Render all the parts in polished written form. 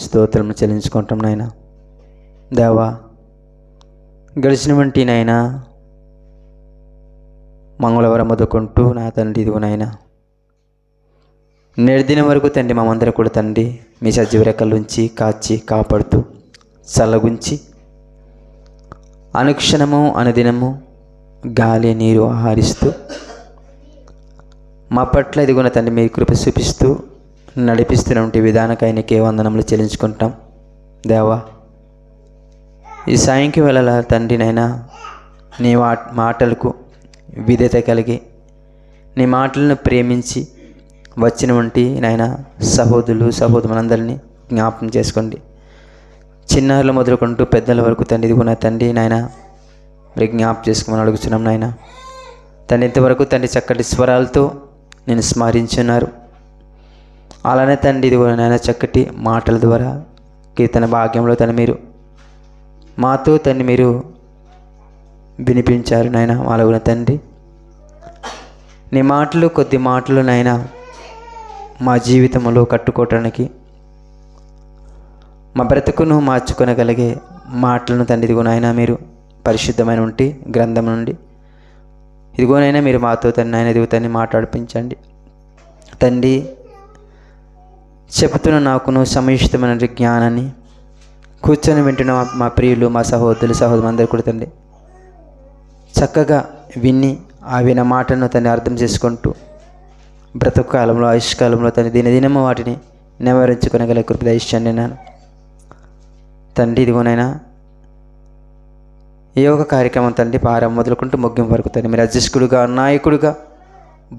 స్తోత్రం చెల్లించుకుంటాం నాయన. దేవా, గడిచిన వంటి నాయన మంగళవారం మొదలుకుంటూ నా తండ్రి ఇదిగో నాయన నేర్దిన వరకు తండ్రి మమ్మందరం కూడా తండ్రి మీ సజీవ రెక్కల నుంచి కాచి కాపాడుతూ చల్లగుంచి అనుక్షణము అనుదినము గాలి నీరు ఆహరిస్తూ మా పట్ల ఇదిగోన తండ్రి మీ కృప చూపిస్తూ నడిపిస్తున్నటువంటి విధానకైనకే వందనములు చెల్లించుకుంటాం. దేవా, ఈ సాయంకి వేళల తండ్రి నైనా నీ మాటలకు విధేయత కలిగి నీ మాటలను ప్రేమించి వచ్చినటువంటి నాయన సహోదరులందరినీ జ్ఞాపకం చేసుకోండి. చిన్నారులు మొదలుకుంటూ పెద్దల వరకు తండ్రి ఇదిగోన తండ్రి నాయన మరి జ్ఞాపకం చేసుకోమని అడుగుతున్నాం నాయన. తండ్రి ఇంతవరకు తండ్రి చక్కటి స్వరాలతో నేను స్మరించున్నారు. అలానే తండ్రి ఇదిగో నాయన చక్కటి మాటల ద్వారా కీర్తన భాగ్యంలో తను మీరు మాతో తండ్రి మీరు వినిపించారు నాయన. అలాగున తండ్రి నీ మాటలు కొద్ది మాటలు నాయన మా జీవితంలో కట్టుకోవటానికి మా బ్రతుకును మార్చుకొనగలిగే మాటలను తండ్రి ఇదిగో నాయన మీరు పరిశుద్ధమైన ఉంటి గ్రంథం నుండి ఇదిగోనైనా మీరు మాతో తండ్రి నాయన ఇదిగో తండ్రి మాట్లాడిపించండి తండ్రి. చెబుతున్న నాకును సమయుష్టమైన జ్ఞానాన్ని కూర్చొని వింటున్న మా ప్రియులు మా సహోదరులు అందరూ కూడా తండ్రి చక్కగా విని ఆ విన మాటను తను అర్థం చేసుకుంటూ బ్రతుకు కాలంలో ఆయుష్కాలంలో తను దినదినము వాటిని నివారించుకొనగల కృప దయచేయండి నాన్న తండ్రి. ఇదిగోనైనా ఏ ఒక కార్యక్రమం తండ్రి పారం మొదలుకుంటూ ముగింపు వరకు తండ్రి మీరు అధ్యక్షుడుగా నాయకుడుగా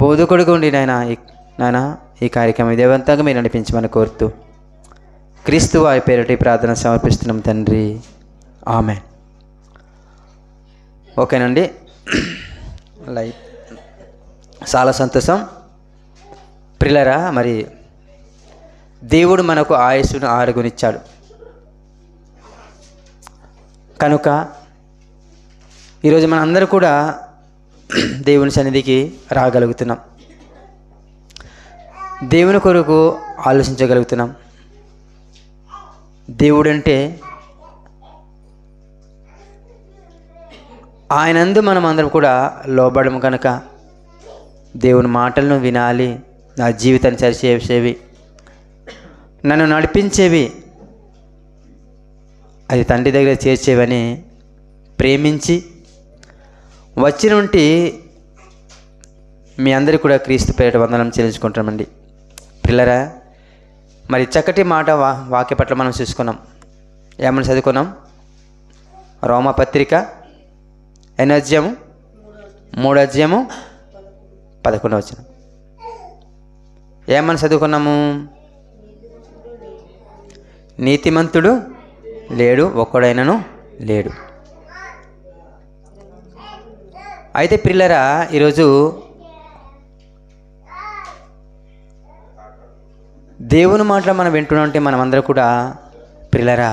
బోధకుడుగా ఉండి నాయన ఈ కార్యక్రమం దేవంతంగా మీరు నడిపించమని కోరుతూ క్రీస్తు వారి పేరిట ప్రార్థన సమర్పిస్తున్నాం తండ్రి. ఆమేన్. ఓకేనండి, లైట్ చాలా సంతోషం ప్రియులారా. మరి దేవుడు మనకు ఆయుస్సును ఆరుగునిచ్చాడు కనుక ఈరోజు మన అందరూ కూడా దేవుని సన్నిధికి రాగలుగుతున్నాం, దేవుని కొరకు ఆలోచించగలుగుతున్నాం. దేవుడంటే ఆయనందు మనం అందరం కూడా లోబడము కనుక దేవుని మాటలను వినాలి, నా జీవితాన్ని సరిచేసేవి, నన్ను నడిపించేవి, అది తండ్రి దగ్గర చేర్చేవని ప్రేమించి వచ్చినటువంటి మీ అందరికీ కూడా క్రీస్తు పేరిట వందనం చెల్లించుకుంటామండి. పిల్లరా, మరి చక్కటి మాట వాక్య పట్ల మనం చూసుకున్నాం. ఏమని చదువుకున్నాం? రోమపత్రిక 8వ అధ్యాయము 3వ అధ్యాయము 11వ వచనం. ఏమని చదువుకున్నాము? నీతిమంతుడు లేడు, ఒక్కడైనను లేడు. అయితే పిల్లరా, ఈరోజు దేవుని మాటలు మనం వింటున్నామంటే మనం అందరూ కూడా పిల్లరా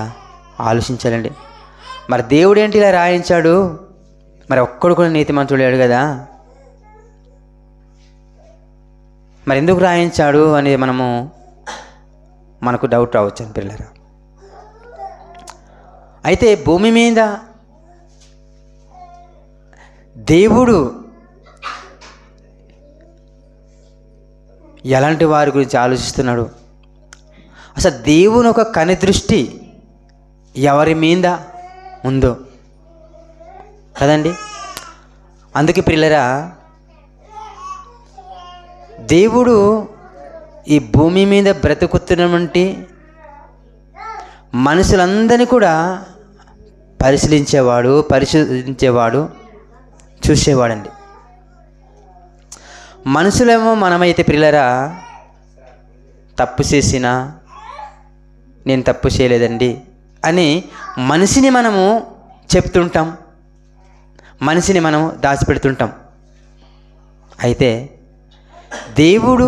ఆలోచించాలండి. మరి దేవుడు ఏంటి ఇలా రాయించాడు? మరి ఒక్కడు కూడా నీతిమంతుడు లేడు కదా, మరి ఎందుకు రాయించాడు అనేది మనకు డౌట్ రావచ్చు పిల్లరా. అయితే భూమి మీద దేవుడు ఎలాంటి వారి గురించి ఆలోచిస్తున్నాడు? అసలు దేవుని ఒక కనిదృష్టి ఎవరి మీద ఉందో కదండి. అందుకే పిల్లరా, దేవుడు ఈ భూమి మీద బ్రతుకుతున్నటువంటి మనుషులందరినీ కూడా పరిశోధించేవాడు, చూసేవాడండి. మనుషులేమో మనమైతే పిల్లరా తప్పు చేసినా నేను తప్పు చేయలేదండి అని మనిషిని మనము చెప్తుంటాం, మనిషిని మనం దాచిపెడుతుంటాం. అయితే దేవుడు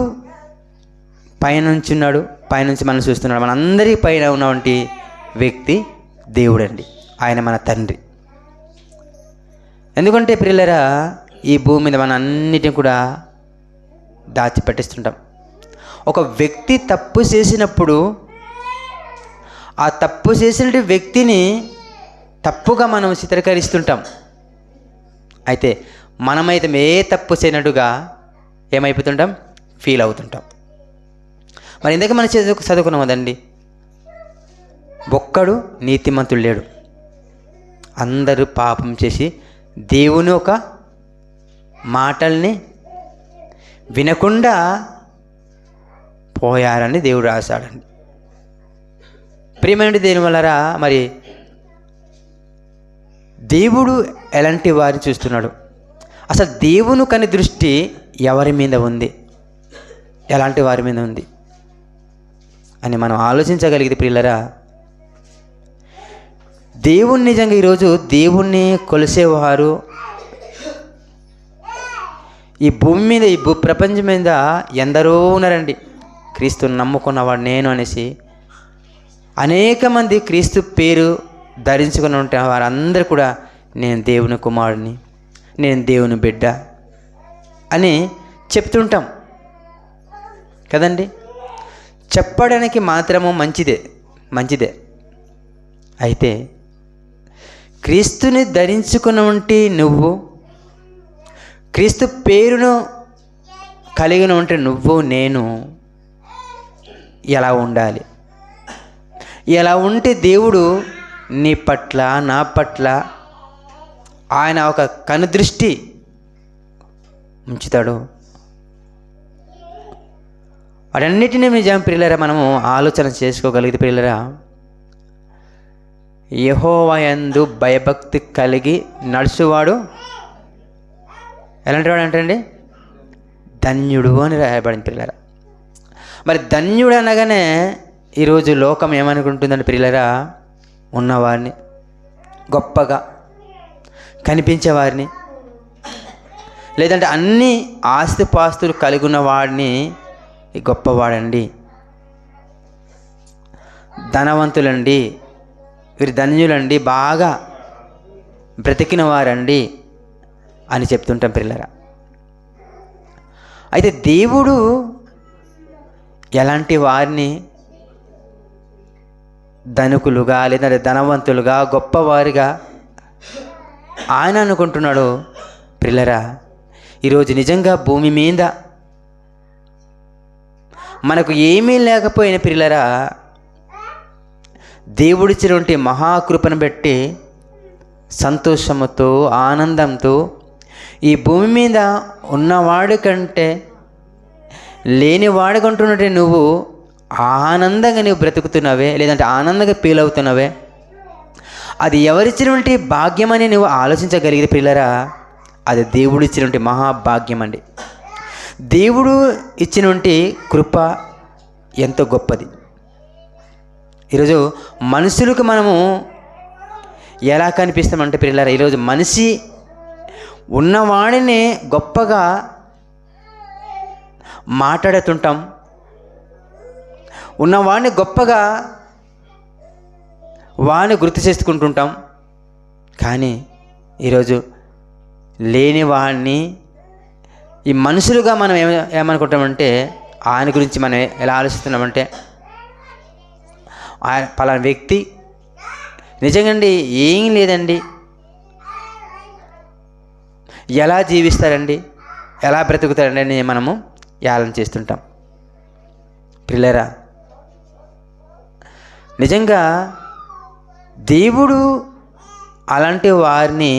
పైనుంచి ఉన్నాడు, పైనుంచి మనం చూస్తున్నాడు. మనందరి పైన ఉన్నటువంటి వ్యక్తి దేవుడండి, ఆయన మన తండ్రి. ఎందుకంటే ప్రియులరా, ఈ భూమి మీద మన అన్నిటిని కూడా దాచిపెట్టిస్తుంటాం. ఒక వ్యక్తి తప్పు చేసినప్పుడు ఆ తప్పు చేసిన వ్యక్తిని తప్పుగా మనం చిత్రీకరిస్తుంటాం. అయితే మనమైతే ఏ తప్పు చేయనట్టుగా ఏమైపోతుంటాం, ఫీల్ అవుతుంటాం. మరి ఇందాక మనం చదువుకున్నాం కదండి, ఒక్కడు నీతిమంతుడు లేడు, అందరూ పాపం చేసి దేవుని ఒక మాటల్ని వినకుండా పోయారని దేవుడు రాశాడండి. ప్రియమైన దేని వలరా మరి దేవుడు ఎలాంటి వారిని చూస్తున్నాడు, అసలు దేవుని కని దృష్టి ఎవరి మీద ఉంది, ఎలాంటి వారి మీద ఉంది అని మనం ఆలోచించగలిగితే ప్రియులరా, దేవుణ్ణి నిజంగా ఈరోజు దేవుణ్ణి కొలిసేవారు ఈ భూమి మీద, ఈ ప్రపంచం మీద ఎందరో ఉన్నారండి. క్రీస్తుని నమ్ముకున్నవాడు నేను అనేసి అనేక మంది క్రీస్తు పేరు ధరించుకుని ఉంటే వారందరూ కూడా నేను దేవుని కుమారుడిని, నేను దేవుని బిడ్డ అని చెప్తుంటాం కదండి. చెప్పడానికి మాత్రము మంచిదే. అయితే క్రీస్తుని ధరించుకుని ఉంటే నువ్వు, క్రీస్తు పేరును కలిగిన ఉంటే నువ్వు నేను ఎలా ఉండాలి, ఎలా ఉంటే దేవుడు నీ పట్ల నా పట్ల ఆయన ఒక కనుదృష్టి ఉంచుతాడు, వాటన్నిటినీ నిజం ప్రియులరా మనము ఆలోచన చేసుకోగలిగితే ప్రియులరా, యెహోవా యందు భయభక్తి కలిగి నడుచువాడు ఎలాంటి వాడు అంటండి, ధన్యుడు అని రాయబడింది ప్రియులరా. మరి ధన్యుడు అనగానే ఈరోజు లోకం ఏమనుకుంటుందండి ప్రియులరా, ఉన్నవారిని, గొప్పగా కనిపించేవారిని, లేదంటే అన్ని ఆస్తిపాస్తులు కలిగి ఉన్న వాడిని గొప్పవాడండి, ధనవంతులండి, వీరు ధన్యులండి, బాగా బ్రతికిన వారండి అని చెప్తుంటాం పిల్లరా. అయితే దేవుడు ఎలాంటి వారిని ధనికులుగా లేదంటే ధనవంతులుగా గొప్పవారిగా ఆయన అనుకుంటున్నాడు పిల్లరా. ఈరోజు నిజంగా భూమి మీద మనకు ఏమీ లేకపోయిన పిల్లరా, దేవుడిచ్చినటువంటి మహాకృపను బట్టి సంతోషముతో ఆనందంతో ఈ భూమి మీద ఉన్నవాడి కంటే లేనివాడు కంటున్నట్టే నువ్వు ఆనందంగా నువ్వు బ్రతుకుతున్నావే, లేదంటే ఆనందంగా ఫీల్ అవుతున్నావే, అది ఎవరిచ్చినటువంటి భాగ్యం అని నువ్వు ఆలోచించగలిగితే పిల్లరా, అది దేవుడు ఇచ్చినటువంటి మహాభాగ్యం అండి. దేవుడు ఇచ్చినటువంటి కృప ఎంతో గొప్పది. ఈరోజు మనుషులకు మనము ఎలా కనిపిస్తామంటే పిల్లరా, ఈరోజు మనిషి ఉన్నవాడిని గొప్పగా మాట్లాడుతుంటాం, ఉన్నవాడిని గొప్పగా వాడిని గుర్తు చేసుకుంటుంటాం. కానీ ఈరోజు లేని వాడిని ఈ మనుషులుగా మనం ఏమనుకుంటామంటే, ఆయన గురించి మనం ఎలా ఆలోచిస్తున్నామంటే, ఆయన పలానా వ్యక్తి నిజంగా ఏం లేదండి, ఎలా జీవిస్తారండి, ఎలా బ్రతుకుతారండి అని మనము యాలన చేస్తుంటాం పిల్లరా. నిజంగా దేవుడు అలాంటి వారిని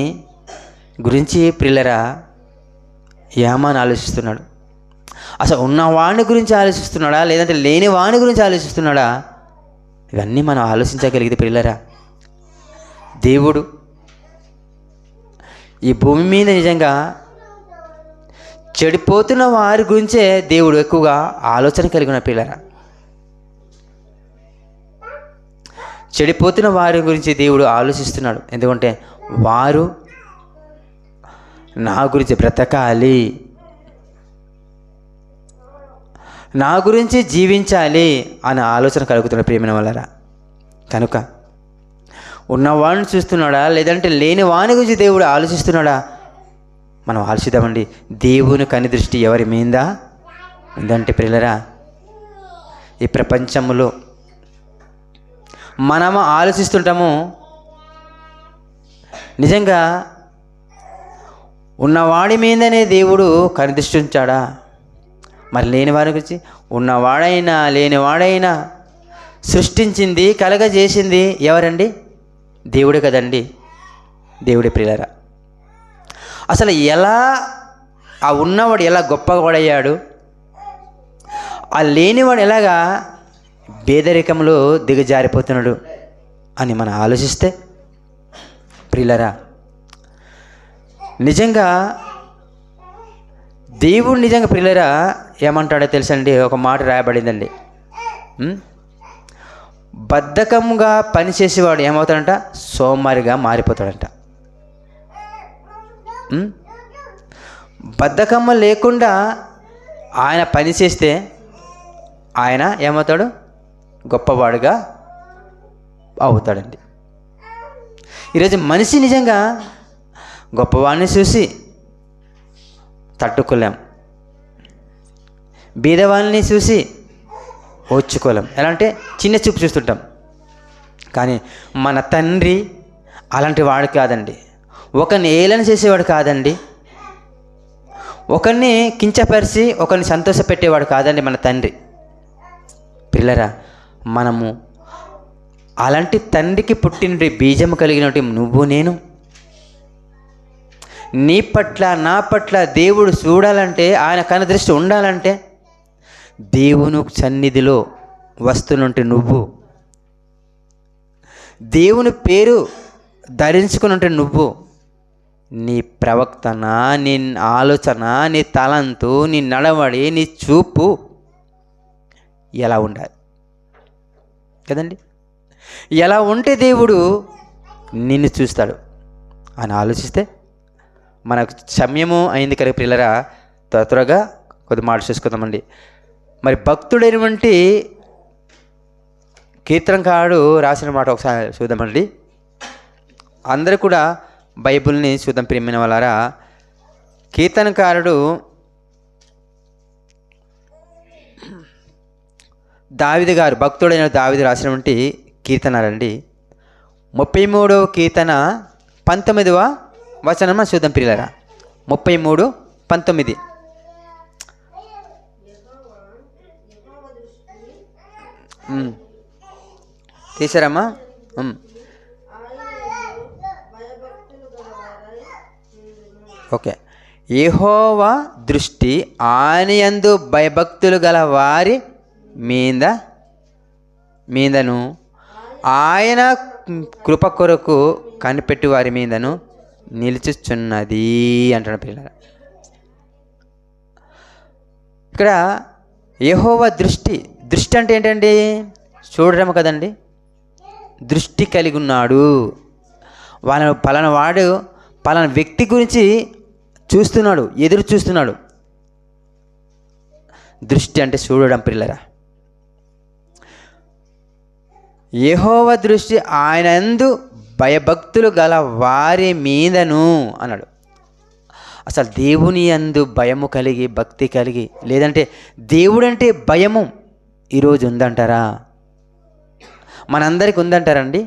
గురించి పిల్లరా ఏమని ఆలోచిస్తున్నాడు, అసలు ఉన్నవాడిని గురించి ఆలోచిస్తున్నాడా లేదంటే లేని వాడిని గురించి ఆలోచిస్తున్నాడా, ఇవన్నీ మనం ఆలోచించగలిగితే పిల్లరా, దేవుడు ఈ భూమి మీద నిజంగా చెడిపోతున్న వారి గురించే దేవుడు ఎక్కువగా ఆలోచన కలిగిన పిల్లరా. చెడిపోతున్న వారి గురించి దేవుడు ఆలోచిస్తున్నాడు. ఎందుకంటే వారు నా గురించి బ్రతకాలి, నా గురించి జీవించాలి అనే ఆలోచన కలుగుతున్న ప్రియమైన వాళ్ళరా. కనుక ఉన్నవాడిని చూస్తున్నాడా లేదంటే లేని వాని గురించి దేవుడు ఆలోచిస్తున్నాడా, మనం ఆలోచిద్దామండి. దేవుని కని దృష్టి ఎవరి మీద ఉందంటే పిల్లరా, ఈ ప్రపంచంలో మనము ఆలోచిస్తుంటాము, నిజంగా ఉన్నవాడి మీదనే దేవుడు కనిదృష్టి ఉంచాడా? మరి లేని వారి గురించి, ఉన్నవాడైనా లేనివాడైనా సృష్టించింది కలగజేసింది ఎవరండి? దేవుడే కదండి. దేవుడే ప్రియులారా. అసలు ఎలా ఆ ఉన్నవాడు ఎలా గొప్పవాడయ్యాడు, ఆ లేనివాడు ఎలాగా పేదరికంలో దిగజారిపోతున్నాడు అని మనం ఆలోచిస్తే ప్రియులారా, నిజంగా దేవుడు నిజంగా ప్రియులారా ఏమంటాడో తెలుసండి. ఒక మాట రాయబడిందండి, బద్ధకంగా పనిచేసేవాడు ఏమవుతాడంట? సోమరిగా మారిపోతాడంట. బద్ధకమ్మ లేకుండా ఆయన పని చేస్తే ఆయన ఏమవుతాడు? గొప్పవాడుగా అవుతాడండి. ఈరోజు మనిషి నిజంగా గొప్పవాడిని చూసి తట్టుకోలేం, బీదవాళ్ళని చూసి ఓర్చుకోలేం. ఎలా అంటే చిన్న చూపు చూస్తుంటాం. కానీ మన తండ్రి అలాంటి వాడు కాదండి. ఒకరిని ఏలన చేసేవాడు కాదండి. ఒకరిని కించపరిచి ఒకరిని సంతోషపెట్టేవాడు కాదండి మన తండ్రి. పిల్లరా, మనము అలాంటి తండ్రికి పుట్టిన బీజము కలిగినట్టు నువ్వు నేను, నీ పట్ల నా పట్ల దేవుడు చూడాలంటే, ఆయన కనుదృష్టి ఉండాలంటే, దేవుని సన్నిధిలో వస్తునుంటే నువ్వు, దేవుని పేరు ధరించుకుని ఉంటే నువ్వు, నీ ప్రవర్తన, నీ ఆలోచన, నీ తలంతు, నీ నడవడి, నీ చూపు ఎలా ఉండాలి కదండి? ఎలా ఉంటే దేవుడు నిన్ను చూస్తాడు అని ఆలోచిస్తే, మనకు సమయము అయింది కదా పిల్లరా, త్వరగా కొద్ది మాట చూసుకుందామండి. మరి భక్తుడైనటువంటి కీర్తనకారుడు రాసిన మాట ఒకసారి చూద్దామండి. అందరూ కూడా బైబిల్ని చూద్దాం ప్రియమైన వాళ్ళారా. కీర్తనకారుడు దావీదు గారు, భక్తుడైన దావీదు రాసినటువంటి కీర్తనలండి. 33వ కీర్తన 19వ వచనం చూద్దాం ప్రియులారా. 33:19 తీసారమ్మా? ఓకే. యెహోవా దృష్టి ఆయన యందు భయభక్తులు గల వారి మీదను ఆయన కృప కొరకు కనిపెట్టి వారి మీదను నిలుచుచున్నది అంటున్న పిల్లలు. ఇక్కడ యెహోవా దృష్టి అంటే ఏంటండి? చూడడం కదండి. దృష్టి కలిగి ఉన్నాడు. పలానా వాడు పలానా వ్యక్తి గురించి చూస్తున్నాడు, ఎదురు చూస్తున్నాడు. దృష్టి అంటే చూడడం పిల్లరా. యెహోవా దృష్టి ఆయన యందు భయభక్తులు గల వారి మీదను అన్నాడు. అసలు దేవుని యందు భయము కలిగి, భక్తి కలిగి, లేదంటే దేవుడంటే భయము ఈరోజు ఉందంటారా? మనందరికీ ఉందంటారండి?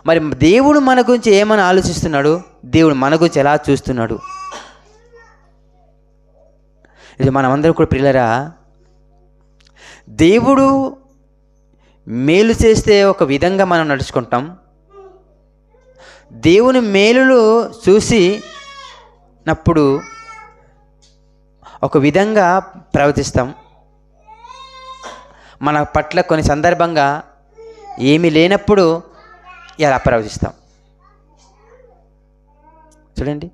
మరి దేవుడు మన గురించి ఏమని ఆలోచిస్తున్నాడు? దేవుడు మన గురించి ఎలా చూస్తున్నాడు? ఇది మనమందరం కూడా పిల్లరా, దేవుడు మేలు చేస్తే ఒక విధంగా మనం నడుచుకుంటాం. దేవుని మేలులు చూసినప్పుడు ఒక విధంగా ప్రవర్తిస్తాం. మన పట్ల కొన్ని సందర్భంగా ఏమీ లేనప్పుడు ఎలా ప్రవర్తిస్తాం చూడండి.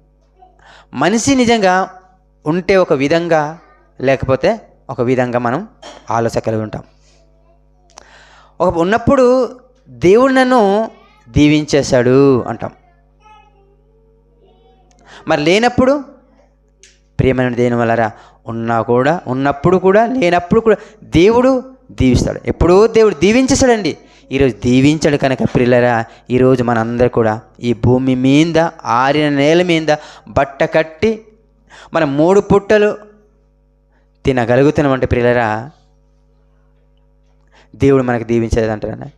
మనిషి నిజంగా ఉంటే ఒక విధంగా, లేకపోతే ఒక విధంగా మనం ఆలోచన కలిగి ఉంటాం. ఉన్నప్పుడు దేవుడు నన్ను దీవించేశాడు అంటాం. మరి లేనప్పుడు ప్రియమైన దేవుని వలరా ఉన్నప్పుడు కూడా లేనప్పుడు కూడా దేవుడు దీవిస్తాడు. ఎప్పుడో దేవుడు దీవించేశాడండి. ఈరోజు దీవించాడు కనుక ప్రియులరా, ఈరోజు మనందరూ కూడా ఈ భూమి మీద, ఆరిన నేల మీద బట్ట కట్టి మనం 3 పుట్టలు తినగలుగుతున్నామంటే ప్రియులరా, దేవుడు మనకు దీవించలేదు అంటారా?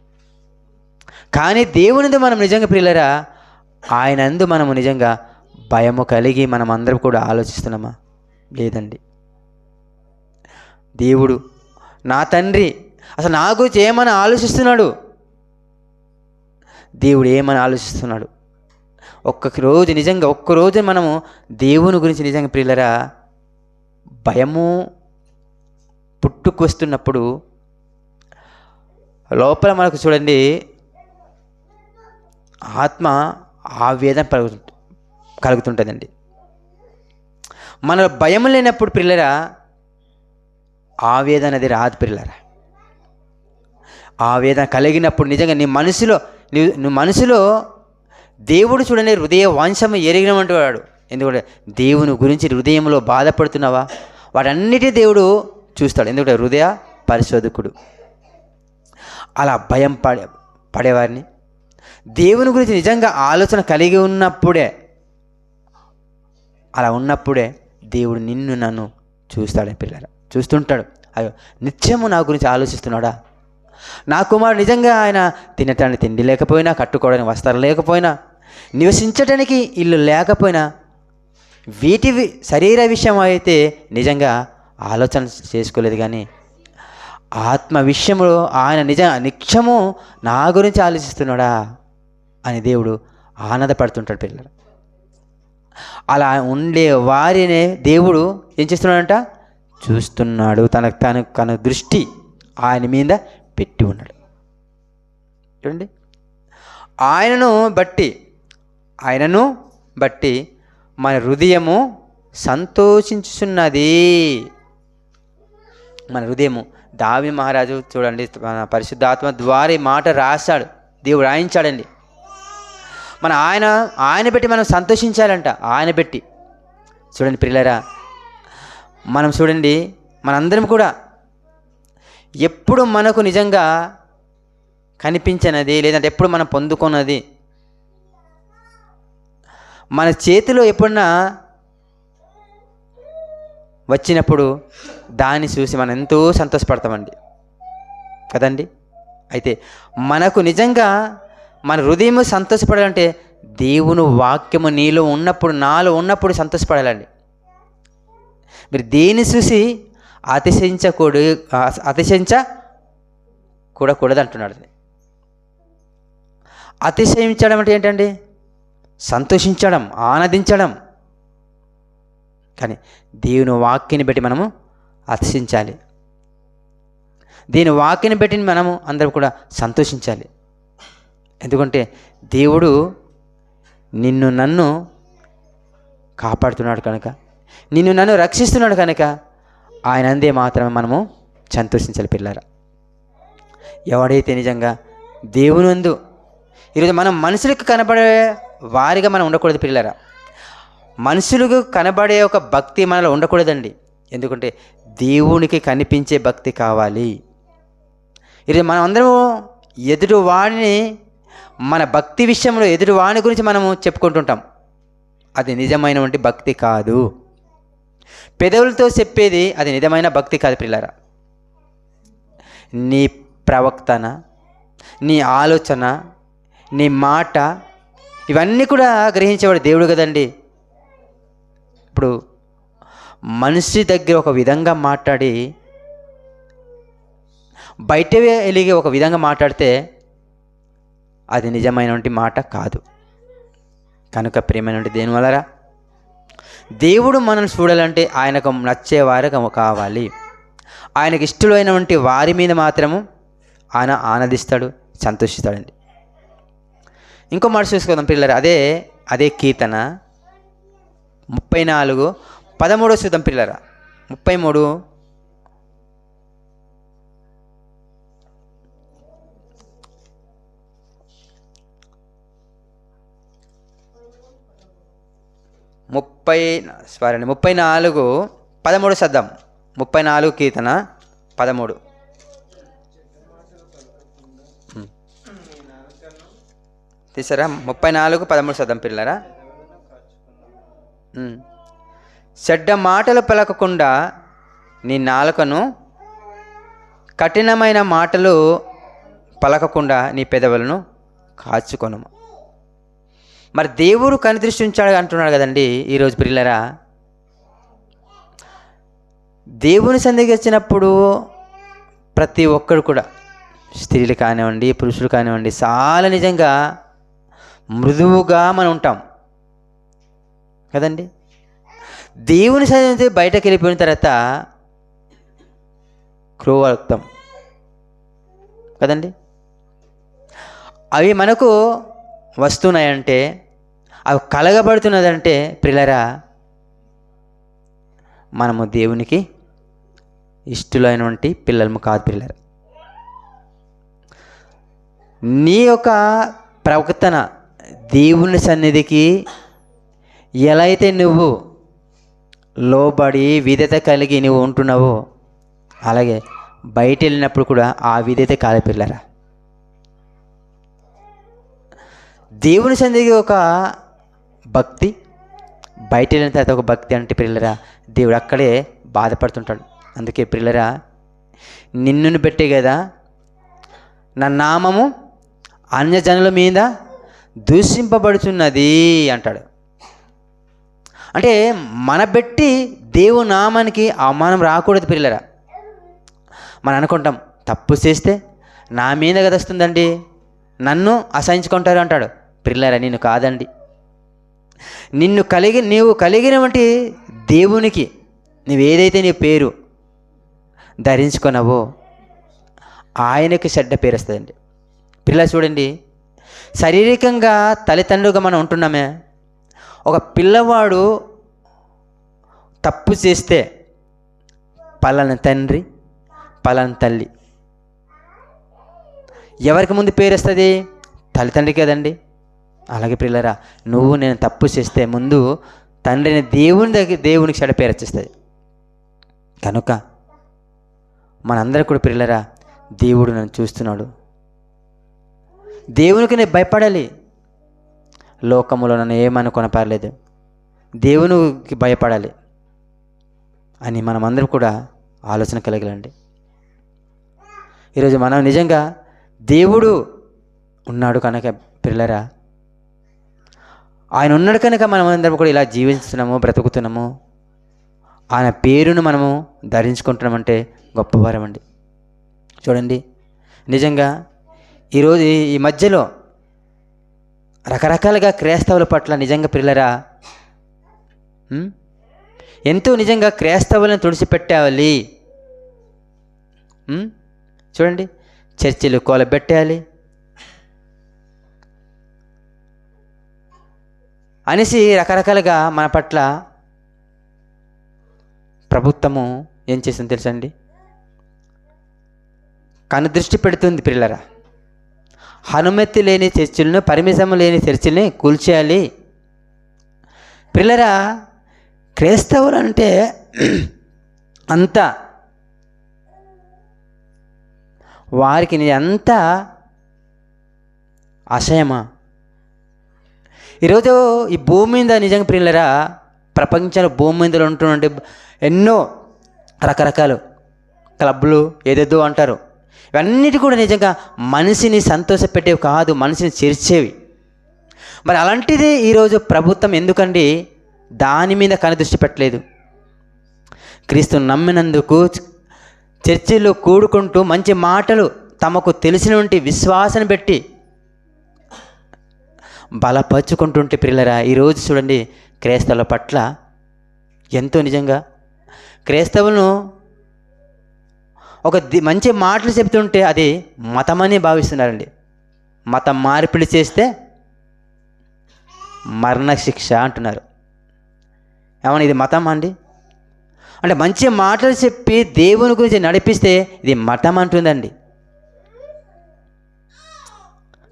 కానీ దేవునిది మనం నిజంగా ప్రియులరా, ఆయనందు మనము నిజంగా భయము కలిగి మనం అందరం కూడా ఆలోచిస్తున్నామా? లేదండి. దేవుడు నా తండ్రి అసలు నా గురించి ఏమని ఆలోచిస్తున్నాడు, దేవుడు ఏమని ఆలోచిస్తున్నాడు? ఒక్కరోజు మనము దేవుని గురించి నిజంగా ప్రియులరా భయము పుట్టుకొస్తున్నప్పుడు లోపల మనకు చూడండి ఆత్మ ఆవేదన కలుగుతుంటుందండి. మన భయం లేనప్పుడు ప్రియులరా ఆవేదన అనేది రాదు ప్రియులరా. ఆవేదన కలిగినప్పుడు నిజంగా నీ మనసులో దేవుడు చూడండి హృదయ వాంఛము ఎరిగినటువంటి వాడు. ఎందుకంటే దేవుని గురించి హృదయంలో బాధపడుతున్నావా, వాటన్నిటి దేవుడు చూస్తాడు. ఎందుకంటే హృదయ పరిశోధకుడు. అలా భయం పడేవారిని దేవుని గురించి నిజంగా ఆలోచన కలిగి ఉన్నప్పుడే, అలా ఉన్నప్పుడే దేవుడు నిన్ను నన్ను చూస్తాడు పిల్లల, చూస్తుంటాడు. అయ్యో నిత్యము నా గురించి ఆలోచిస్తున్నాడా, నా కుమారుడు నిజంగా ఆయన తినటానికి తిండి లేకపోయినా, కట్టుకోవడానికి వస్త్రం లేకపోయినా, నివసించడానికి ఇల్లు లేకపోయినా, వీటి శరీర విషయం అయితే నిజంగా ఆలోచన చేసుకోలేదు. కానీ ఆత్మ విషయంలో ఆయన నిత్యము నా గురించి ఆలోచిస్తున్నాడా అని దేవుడు ఆనందపడుతుంటాడు పిల్లలు. అలా ఉండే వారినే దేవుడు ఏం చేస్తున్నాడంట, చూస్తున్నాడు. తన దృష్టి ఆయన మీద పెట్టి ఉన్నాడు. చూడండి, ఆయనను బట్టి మన హృదయము సంతోషించుచున్నది. మన హృదయము దావీదు మహారాజు చూడండి పరిశుద్ధాత్మ ద్వారా ఈ మాట రాశాడు, దేవుడు రాయించాడండి. ఆయన పెట్టి మనం సంతోషించాలంట. ఆయన పెట్టి చూడండి ప్రియులారా, మనం చూడండి మనందరం కూడా ఎప్పుడు మనకు నిజంగా కనిపించినది లేదంటే ఎప్పుడు మనం పొందుకున్నది మన చేతిలో ఎప్పుడన్నా వచ్చినప్పుడు దాన్ని చూసి మనం ఎంతో సంతోషపడతామండి కదండి. అయితే మనకు నిజంగా మన హృదయం సంతోషపడాలంటే దేవుని వాక్యము నీలో ఉన్నప్పుడు, నాలో ఉన్నప్పుడు సంతోషపడాలండి. మీరు దేన్ని చూసి అతిశయించకూడదు అంటున్నాడు. అతిశయించడం అంటే ఏంటండి, సంతోషించడం, ఆనందించడం. కానీ దేవుని వాక్యాన్ని బట్టి మనము అతిశయించాలి. దీని వాక్యాన్ని బట్టి మనము అందరూ కూడా సంతోషించాలి. ఎందుకంటే దేవుడు నిన్ను నన్ను కాపాడుతున్నాడు కనుక, నిన్ను నన్ను రక్షిస్తున్నాడు కనుక ఆయన అందే మాత్రమే మనము సంతోషించాలి పిల్లరా. ఎవడైతే నిజంగా దేవునందు ఈరోజు మనం మనుషులకు కనబడే వారిగా మనం ఉండకూడదు పిల్లరా. మనుషులకు కనబడే ఒక భక్తి మనలో ఉండకూడదండి. ఎందుకంటే దేవునికి కనిపించే భక్తి కావాలి. ఈరోజు మనం అందరము ఎదుటివాడిని మన భక్తి విషయంలో ఎదుటివాడి గురించి మనము చెప్పుకుంటుంటాం. అది నిజమైనటువంటి భక్తి కాదు. పెదవులతో చెప్పేది అది నిజమైన భక్తి కాదు పిల్లరా. నీ ప్రవర్తన, నీ ఆలోచన, నీ మాట ఇవన్నీ కూడా గ్రహించేవాడు దేవుడు కదండి. ఇప్పుడు మనిషి దగ్గర ఒక విధంగా మాట్లాడి బయట వెలిగి ఒక విధంగా మాట్లాడితే అది నిజమైనటువంటి మాట కాదు. కనుక ప్రియమైనటువంటి దేని వలరా దేవుడు మనల్ని చూడాలంటే ఆయనకు నచ్చేవారు కావాలి. ఆయనకు ఇష్టమైనటువంటి వారి మీద మాత్రము ఆయన ఆనందిస్తాడు, సంతోషిస్తాడండి. ఇంకో మాట చూసుకోదాం పిల్లలు. అదే కీర్తన 34:13 చూద్దాం పిల్లరా. 33 34:13 చద్దాం. 34 కీర్తన 13 తీసారా? 34:13 చద్దాం పిల్లరా. చెడ్డ మాటలు పలకకుండా నీ నాలుకను కఠినమైన మాటలు పలకకుండా నీ పెదవులను కాచుకొను. మరి దేవుడు కనిదృష్టి ఉంచాడు అంటున్నాడు కదండి. ఈరోజు ప్రియులారా, దేవుని సన్నిధికి వచ్చినప్పుడు ప్రతి ఒక్కరు కూడా, స్త్రీలు కానివ్వండి, పురుషులు కానివ్వండి, చాలా నిజంగా మృదువుగా మనం ఉంటాం కదండి. దేవుని సన్నిధి బయటకు వెళ్ళిపోయిన తర్వాత క్రూరత్వం కదండి. అవి మనకు వస్తున్నాయంటే, అవి కలగబడుతున్నదంటే ప్రియులారా, మనము దేవునికి ఇష్టలైనటువంటి పిల్లలము కాదు ప్రియులారా. నీ యొక్క ప్రవర్తన దేవుని సన్నిధికి ఎలా అయితే నువ్వు లోబడి విధేయత కలిగి నువ్వు ఉంటున్నావో, అలాగే బయట వెళ్ళినప్పుడు కూడా ఆ విధేయత కాదు పిల్లరా. దేవుని సన్నిధికి ఒక భక్తి, బయట వెళ్ళిన తర్వాత ఒక భక్తి అంటే పిల్లరా, దేవుడు అక్కడే బాధపడుతుంటాడు. అందుకే పిల్లరా, నిన్నును పెట్టే కదా నా నామము అన్యజనుల మీద దూషింపబడుతున్నది అంటాడు. అంటే మన బెట్టి దేవుని నామానికి అవమానం రాకూడదు పిల్లరా. మనం అనుకుంటాం, తప్పు చేస్తే నా మీద కదా వస్తుందండి, నన్ను అసహించుకుంటారు అంటాడు. పిల్లరా, నిన్ను కాదండి. నీవు కలిగినటువంటి దేవునికి నువ్వేదైతే నీ పేరు ధరించుకున్నావో ఆయనకి చెడ్డ పేరు వస్తుందండి. పిల్లలు చూడండి, శారీరకంగా తల్లిదండ్రులుగా మనం ఉంటున్నామే. ఒక పిల్లవాడు తప్పు చేస్తే పలానా తండ్రి, పలానా తల్లి, ఎవరికి ముందు పేరు వస్తుంది? తల్లిదండ్రి కదండి. అలాగే పిల్లరా, నువ్వు నేను తప్పు చేస్తే ముందు తండ్రిని దేవునికి చెడ్డ పేరు వచ్చేస్తుంది. కనుక మనందరూ కూడా పిల్లరా, దేవుడు నన్ను చూస్తున్నాడు, దేవునికి నేను భయపడాలి. లోకములో నన్ను ఏమనుకున్న పర్లేదు, దేవునికి భయపడాలి అని మనమందరం కూడా ఆలోచన కలగాలండి. ఈరోజు మనం నిజంగా దేవుడు ఉన్నాడు కనుక పిల్లరా, ఆయన ఉన్నాడు కనుక మనం అందరం కూడా ఇలా జీవిస్తున్నాము, బ్రతుకుతున్నాము, ఆయన పేరును మనము ధరించుకుంటున్నామంటే గొప్పవారం అండి. చూడండి, నిజంగా ఈరోజు ఈ మధ్యలో రకరకాలుగా క్రైస్తవుల పట్ల నిజంగా పిల్లరా ఎంతో నిజంగా క్రైస్తవులను తుడిచిపెట్టాలి. చూడండి, చర్చిలు కూలబెట్టాలి అనేసి రకరకాలుగా మన పట్ల ప్రభుత్వము ఏం చేసింది తెలుసండి? కనుదృష్టి పెడుతుంది పిల్లరా. అనుమతి లేని చర్చిలను, పర్మిషన్ లేని చర్చిల్ని కూల్చేయాలి. పిల్లరా, క్రైస్తవులు అంటే అంత వారికి అంత అసహ్యమా? ఈరోజు ఈ భూమి మీద నిజంగా పిల్లరా, ప్రపంచంలో భూమి మీద ఉంటున్నట్టు ఎన్నో రకరకాలు క్లబ్లు ఏదేదో అంటారు. ఇవన్నిటి కూడా నిజంగా మనిషిని సంతోషపెట్టేవి కాదు, మనిషిని చేర్చేవి. మరి అలాంటిది ఈరోజు ప్రభుత్వం ఎందుకండి దాని మీద కనుదృష్టి పెట్టలేదు? క్రీస్తుని నమ్మినందుకు చర్చిలో కూడుకుంటూ మంచి మాటలు తమకు తెలిసినటువంటి విశ్వాసాన్ని పెట్టి బలపరుచుకుంటుంటే పిల్లరా, ఈరోజు చూడండి క్రైస్తవుల పట్ల ఎంతో నిజంగా క్రైస్తవులను ఒక మంచి మాటలు చెబుతుంటే అది మతమని భావిస్తున్నారండి. మతం మార్పిడి చేస్తే మరణశిక్ష అంటున్నారు. ఏమన్నా ఇది మతం అండి? అంటే మంచి మాటలు చెప్పి దేవుని గురించి నడిపిస్తే ఇది మతం అంటుందండి.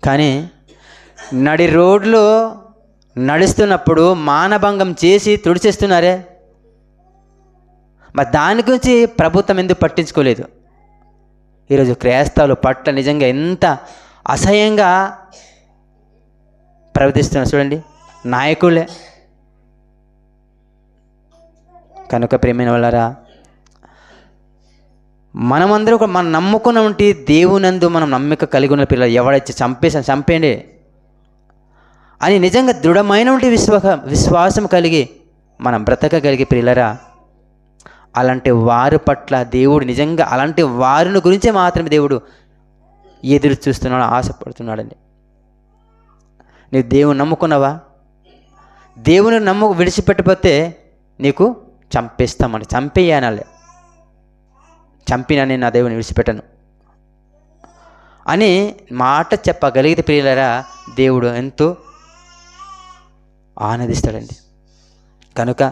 కానీ నడి రోడ్లో నడుస్తున్నప్పుడు మానభంగం చేసి తుడిచేస్తున్నారే, మరి దాని గురించి ప్రభుత్వం ఎందుకు పట్టించుకోలేదు? ఈరోజు క్రైస్తవుల పట్ల నిజంగా ఎంత అసహ్యంగా ప్రవర్తిస్తున్నారు చూడండి నాయకులే. కనుక ప్రియమైన వాళ్ళారా, మనమందరూ కూడా మనం నమ్ముకున్నటువంటి దేవునందు మనం నమ్మిక కలిగి ఉన్న పిల్లలు ఎవడైతే చంపేయండి అని నిజంగా దృఢమైనటువంటి విశ్వాసం కలిగి మనం బ్రతకగలిగే పిల్లరా, అలాంటి వారి పట్ల దేవుడు నిజంగా అలాంటి వారిని గురించే మాత్రమే దేవుడు ఎదురు చూస్తున్నాడు, ఆశపడుతున్నాడండి. నీవు దేవుని నమ్ముకున్నావా? దేవుని విడిచిపెట్టకపోతే నీకు చంపేస్తామని చంపేయాలి. చంపినా నేను నా దేవుని విడిచిపెట్టను అని మాట చెప్పగలిగితే ప్రియులరా, దేవుడు ఎంతో ఆనందిస్తాడండి. కనుక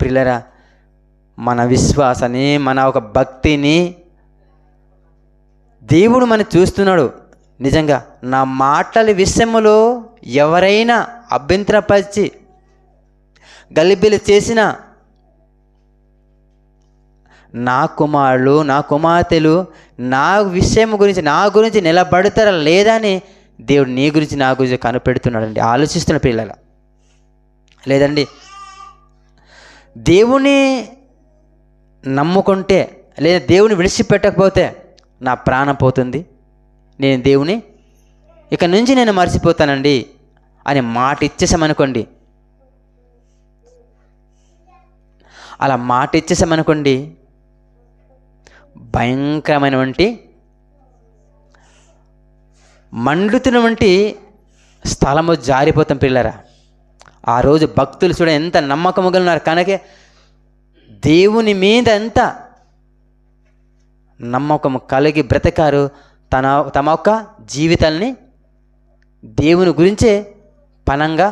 ప్రియులరా, మన విశ్వాసాన్ని, మన ఒక భక్తిని దేవుడు మనం చూస్తున్నాడు. నిజంగా నా మాటల విషయంలో ఎవరైనా అభ్యంతరపరిచి గలిబిలి చేసినా నా కుమారులు, నా కుమార్తెలు నా విషయం గురించి, నా గురించి నిలబడతారా లేదా అని దేవుడు నీ గురించి, నా గురించి కనిపెడుతున్నాడండి, ఆలోచిస్తున్న పిల్లల. లేదండి, దేవుని నమ్ముకుంటే లేదా దేవుని విడిచిపెట్టకపోతే నా ప్రాణం పోతుంది, నేను దేవుని ఇక నుంచి నేను మర్చిపోతానండి అని మాట ఇచ్చేసామనుకోండి, అలా మాట ఇచ్చేసామనుకోండి, భయంకరమైనటువంటి మండుతున్నటువంటి స్థలము జారిపోతాం పిల్లరా. ఆ రోజు భక్తులు చూడ ఎంత నమ్మకముగా ఉన్నారు, కనుక దేవుని మీద ఎంత నమ్మకము కలిగి బ్రతకారు, తమ యొక్క జీవితాల్ని దేవుని గురించే పణంగా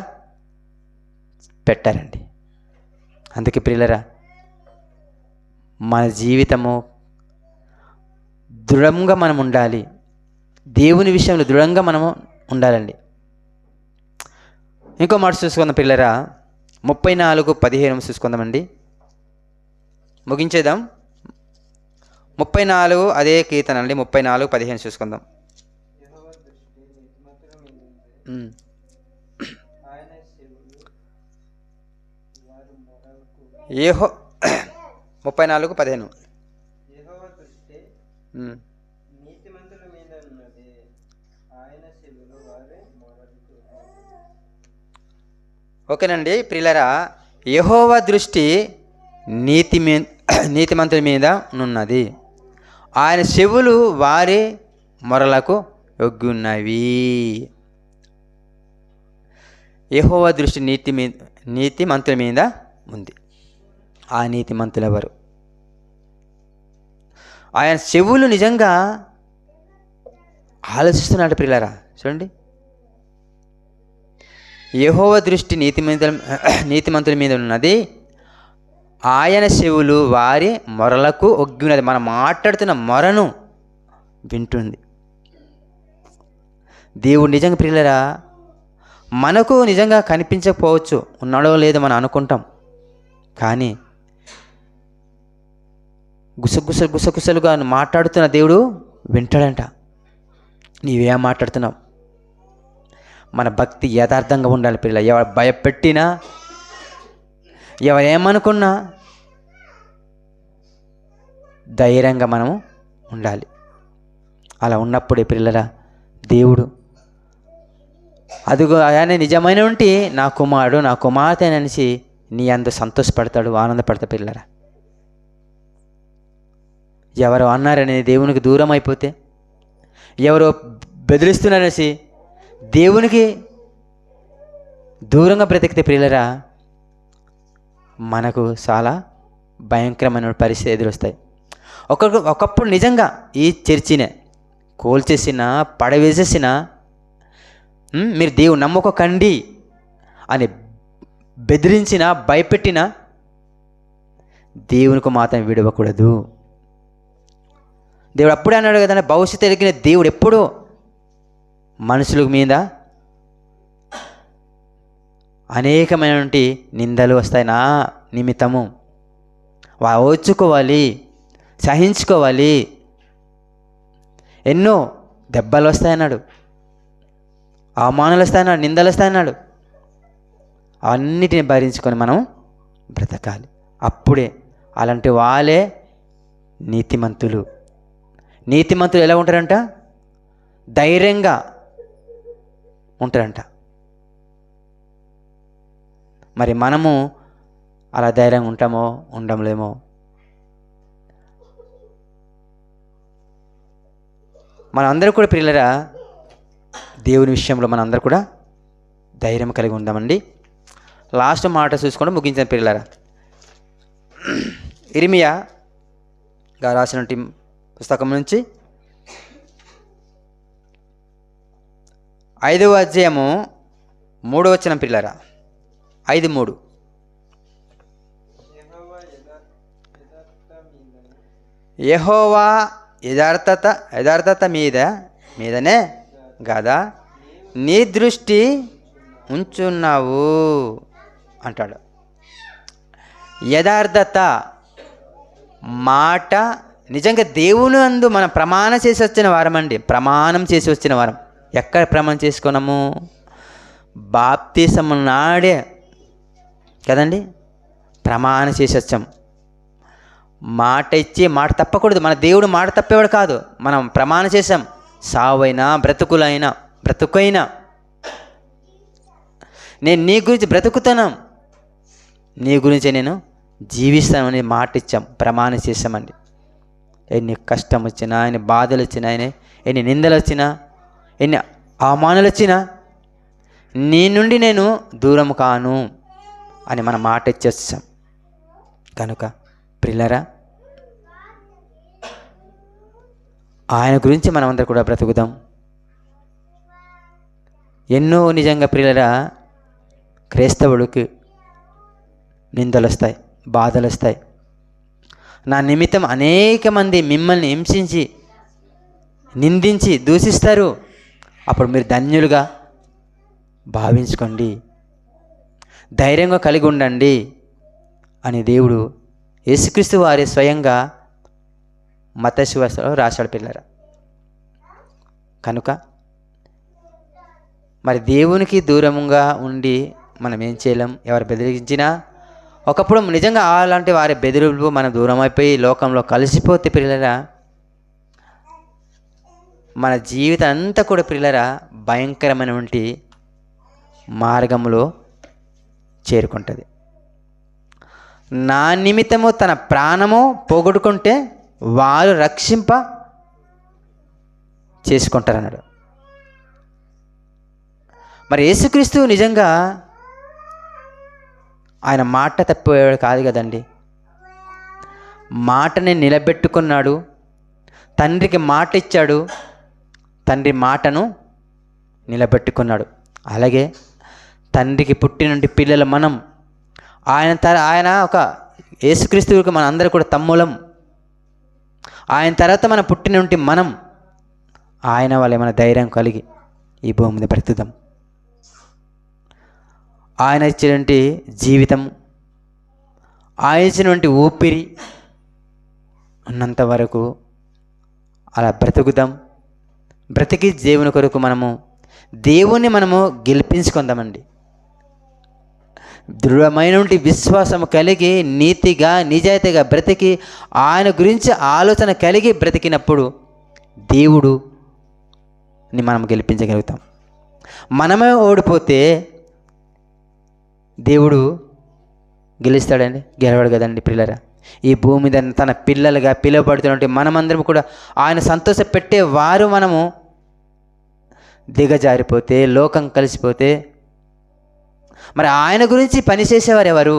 పెట్టారండి. అందుకే ప్రియులరా, మన జీవితము దృఢంగా మనం ఉండాలి, దేవుని విషయంలో దృఢంగా మనము ఉండాలండి. ఇంకో మాట చూసుకుందాం పిల్లరా, 34:15 చూసుకుందామండి, ముగించేద్దాం. 34 అదే కీర్తన అండి, 34:15 చూసుకుందాం. ఏహో 34:15 ఓకేనండి ప్రియులరా, యెహోవా దృష్టి నీతిమంతుల మీద నున్నది, ఆయన చెవులు వారి మొరలకు ఒగ్గున్నవి. యెహోవా దృష్టి నీతిమంతుల మీద ఉంది. ఆ నీతిమంతులు ఎవరు? ఆయన చెవులు నిజంగా ఆలోచిస్తున్నాడు ప్రియులారా. చూడండి, యెహోవా దృష్టి నీతిమంతుల మీద ఉన్నది, ఆయన చెవులు వారి మొరలకు ఒగ్గినది. మనం మాట్లాడుతున్న మొరను వింటుంది దేవుడు. నిజంగా ప్రియులారా, మనకు నిజంగా కనిపించకపోవచ్చు, ఉన్నాడో లేదో మనం అనుకుంటాం, కానీ గుసగుసలుగా మాట్లాడుతున్న దేవుడు వింటాడంట. నీవేం మాట్లాడుతున్నావు? మన భక్తి యథార్థంగా ఉండాలి పిల్లలు. ఎవరు భయపెట్టినా, ఎవరేమనుకున్నా ధైర్యంగా మనము ఉండాలి. అలా ఉన్నప్పుడే పిల్లల దేవుడు అదిగో ఆయన నిజమైనటువంటి నా కుమారుడు, నా కుమార్తె అనేసి నీ అందు సంతోషపడతాడు, ఆనందపడతాడు పిల్లరా. ఎవరు అన్నారని దేవునికి దూరం అయిపోతే, ఎవరో బెదిరిస్తున్నారనేసి దేవునికి దూరంగా బ్రతికితే ప్రియులరా, మనకు చాలా భయంకరమైన పరిస్థితి ఎదురొస్తాయి. ఒకప్పుడు నిజంగా ఈ చర్చినే కోల్చేసిన, పడవేసేసిన, మీరు దేవుని నమ్మకండి అని బెదిరించిన, భయపెట్టిన దేవునికి మాత్రం విడవకూడదు. దేవుడు అప్పుడే అన్నాడు కదండి, భవిష్యత్తు ఎరిగిన దేవుడు ఎప్పుడూ మనుషుల మీద అనేకమైనటువంటి నిందలు వస్తాయి నా నిమిత్తము, ఓర్చుకోవాలి, సహించుకోవాలి, ఎన్నో దెబ్బలు వస్తాయన్నాడు, అవమానాలు వస్తాయన్నాడు, నిందలు వస్తాయన్నాడు. అవన్నిటిని భరించుకొని మనం బ్రతకాలి. అప్పుడే అలాంటి వాళ్ళే నీతిమంతులు. నీతిమంతులు ఎలా ఉంటారంట? ధైర్యంగా ఉంటారంట. మరి మనము అలా ధైర్యంగా ఉంటామో ఉండలేమో? మనందరూ కూడా ప్రియులరా దేవుని విషయంలో మనందరూ కూడా ధైర్యం కలిగి ఉందామండి. లాస్ట్ మాట చూసుకుంటూ ముగించిన ప్రియులరా, ఇర్మియా గారు రాసినటువంటి పుస్తకం నుంచి 5వ అధ్యాయము 3వ వచనం ప్రియులరా, 5:3. యెహోవా యథార్థత మీదనే గదా నీ దృష్టి ఉంచున్నావు అంటాడు. యథార్థత మాట నిజంగా దేవుని అందు మనం ప్రమాణం చేసి వచ్చిన వారం అండి. ప్రమాణం చేసి వచ్చిన వారం. ఎక్కడ ప్రమాణం చేసుకున్నాము? బాప్తిసము నాడే కదండి ప్రమాణం చేసి వచ్చాం. మాట ఇచ్చి మాట తప్పకూడదు. మన దేవుడు మాట తప్పేవాడు కాదు. మనం ప్రమాణం చేసాం. సావైనా బ్రతుకైనా నేను నీ గురించి బ్రతుకుతాను, నీ గురించి నేను జీవిస్తానని మాట ఇచ్చాం, ప్రమాణం చేశామండి. ఎన్ని కష్టం వచ్చినా, ఎన్ని బాధలు వచ్చినా, ఎన్ని నిందలు వచ్చినా, ఎన్ని అవమానాలు వచ్చినా నీ నుండి నేను దూరం కాను అని మనం మాట ఇచ్చేస్తాం. కనుక ప్రియులారా, ఆయన గురించి మనమందరం కూడా బ్రతుకుదాం. ఎన్నో నిజంగా ప్రియులారా క్రైస్తవుడికి నిందలు వస్తాయి, బాధలు వస్తాయి. నా నిమిత్తం అనేక మంది మిమ్మల్ని హింసించి నిందించి దూషిస్తారు. అప్పుడు మీరు ధన్యులుగా భావించుకోండి, ధైర్యంగా కలిగి ఉండండి అని దేవుడు యేసుక్రీస్తు వారి స్వయంగా మత్తయి సువార్తలో రాశాడు పిల్లరా. కనుక మరి దేవునికి దూరంగా ఉండి మనం ఏం చేయలేం. ఎవరు బెదిరించినా ఒకప్పుడు నిజంగా అలాంటి వారి బెదిరింపు మనం దూరం అయిపోయి లోకంలో కలిసిపోతే పిల్లరా మన జీవితం అంతా కూడా పిల్లరా భయంకరమైనటువంటి మార్గంలో చేరుకుంటుంది. నా నిమిత్తము తన ప్రాణము పోగొట్టుకుంటే వారు రక్షింప చేసుకుంటారన్నాడు. మరి యేసుక్రీస్తు నిజంగా ఆయన మాట తప్పేవాడు కాదు కదండి. మాటని నిలబెట్టుకున్నాడు. తండ్రికి మాట ఇచ్చాడు, తండ్రి మాటను నిలబెట్టుకున్నాడు. అలాగే తండ్రికి పుట్టినటువంటి పిల్లలు మనం ఆయన ఒక యేసుక్రీస్తువుకి మన అందరూ కూడా తమ్ములం. ఆయన తర్వాత మనం పుట్టినటువంటి మనం ఆయన వల్ల మన ధైర్యం కలిగి ఈ భూమి మీద బ్రతుకుదాం. ఆయన ఇచ్చినటువంటి జీవితం, ఆయన ఇచ్చినటువంటి ఊపిరి ఉన్నంత వరకు అలా బ్రతుకుదాం. బ్రతికి దేవుని కొరకు దేవుణ్ణి మనము గెలిపించుకుందామండి. దృఢమైనటువంటి విశ్వాసం కలిగి నీతిగా నిజాయితీగా బ్రతికి ఆయన గురించి ఆలోచన కలిగి బ్రతికినప్పుడు దేవుడుని మనం గెలిపించగలుగుతాం. మనమే ఓడిపోతే దేవుడు గెలుస్తాడండి? గెలవడు కదండి పిల్లరా. ఈ భూమి మీద తన పిల్లలుగా పిలువబడుతున్నటువంటి మనమందరం కూడా ఆయన సంతోష పెట్టే వారు మనము దిగజారిపోతే, లోకం కలిసిపోతే మరి ఆయన గురించి పనిచేసేవారు ఎవరు?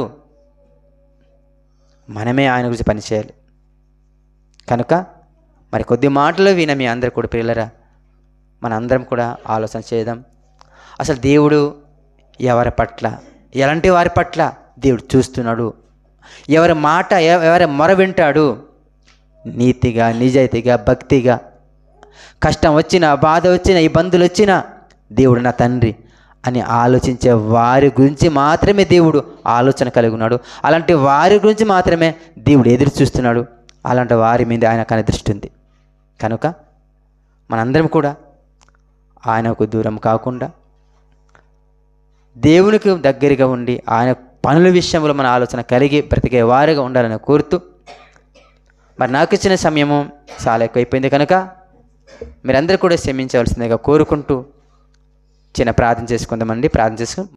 మనమే ఆయన గురించి పనిచేయాలి. కనుక మరి కొద్ది మాటలు విన మీ అందరూ కూడా పిల్లరా మనందరం కూడా ఆలోచన చేద్దాం. అసలు దేవుడు ఎవరి పట్ల, ఎలాంటి వారి పట్ల దేవుడు చూస్తున్నాడు, ఎవరి మాట ఎవరి మొర వింటాడు, నీతిగా నిజాయితీగా భక్తిగా కష్టం వచ్చినా బాధ వచ్చినా ఇబ్బందులు వచ్చినా దేవుడు నా తండ్రి అని ఆలోచించే వారి గురించి మాత్రమే దేవుడు ఆలోచన కలిగి ఉన్నాడు. అలాంటి వారి గురించి మాత్రమే దేవుడు ఎదురు చూస్తున్నాడు. అలాంటి వారి మీద ఆయన దృష్టి ఉంది. కనుక మనందరం కూడా ఆయనకు దూరం కాకుండా దేవునికి దగ్గరగా ఉండి ఆయన పనుల విషయంలో మన ఆలోచన కలిగి బ్రతికే వారిగా ఉండాలని కోరుతూ మరి నాకు ఇచ్చిన సమయము చాలా ఎక్కువైపోయింది కనుక మీరందరూ కూడా క్షమించవలసిందిగా కోరుకుంటూ చిన్న ప్రార్థన చేసుకుందామండి. ప్రార్థన చేసుకుని